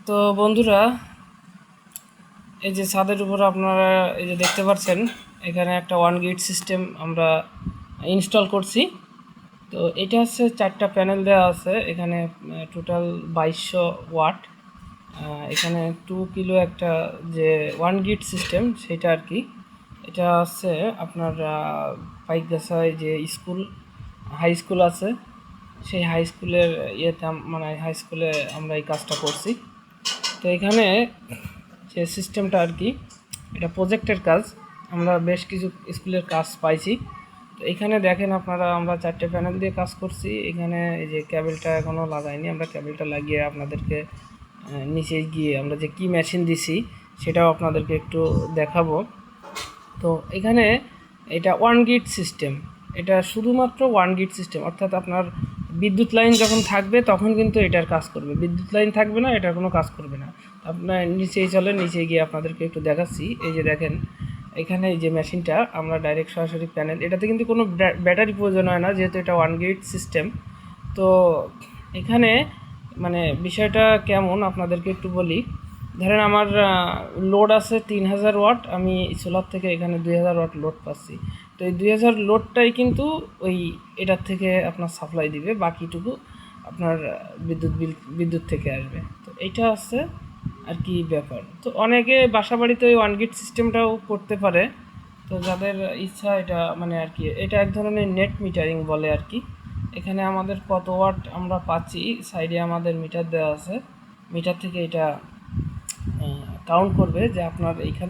তো বন্ধুরা, এই যে ছাদের উপর আপনারা এই যে দেখতে পাচ্ছেন, এখানে একটা ওয়ান গেট সিস্টেম আমরা ইনস্টল করছি। তো এটা হচ্ছে 4টা প্যানেল দেওয়া আছে এখানে, টোটাল 2200 ওয়াট। এখানে 2 কিলো একটা যে ওয়ান গেট সিস্টেম সেটা আর কি। এটা হচ্ছে আপনার পাইকগাছায় যে স্কুল, হাই স্কুল আছে, সেই হাই স্কুলের ইয়েতে মানে হাই স্কুলে আমরা এই কাজটা করছি। তো এখানে যে সিস্টেমটা আর কি, এটা প্রজেক্টের কাজ। আমরা বেশ কিছু স্কুলের কাজ পাইছি। তো এখানে দেখেন আপনারা, আমরা 4টে প্যানেল দিয়ে কাজ করছি। এখানে এই যে ক্যাবেলটা এখনও লাগাইনি, আমরা ক্যাবেলটা লাগিয়ে আপনাদেরকে নিচে গিয়ে আমরা যে কি মেশিন দিছি সেটাও আপনাদেরকে একটু দেখাবো। তো এখানে এটা ওয়ান গেট সিস্টেম, এটা শুধুমাত্র ওয়ান গেট সিস্টেম, অর্থাৎ আপনার বিদ্যুৎ লাইন যখন থাকবে তখন কিন্তু এটার কাজ করবে, বিদ্যুৎ লাইন থাকবে না এটার কোনো কাজ করবে না। আপনার নিচেই চলেন, নিচে গিয়ে আপনাদেরকে একটু দেখাচ্ছি। এই যে দেখেন, এখানে এই যে মেশিনটা আমরা ডাইরেক্ট সরাসরি প্যানেল, এটাতে কিন্তু কোনো ব্যাটারি প্রয়োজন হয় না যেহেতু এটা ওয়ান গেট সিস্টেম। তো এখানে মানে বিষয়টা কেমন আপনাদেরকে একটু বলি। ধরেন আমার লোড আছে 3000 ওয়াট, আমি সোলার থেকে এখানে 2000 ওয়াট লোড পাচ্ছি। তো এই 2000 লোডটাই কিন্তু ওই এটার থেকে আপনার সাপ্লাই দিবে, বাকিটুকু আপনার বিদ্যুৎ থেকে আসবে। তো এইটা আছে আর কি ব্যাপার। তো অনেকে বাসা বাড়িতে ওই ওয়ান গেট সিস্টেমটাও করতে পারে। তো যাদের ইচ্ছা, এটা মানে আর কি, এটা এক ধরনের নেট মিটারিং বলে আর কি। এখানে আমাদের কত ওয়াট আমরা পাচ্ছি, সাইডে আমাদের মিটার দেওয়া আছে, মিটার থেকে এটা কাউন্ট করবে যে আপনার এইখান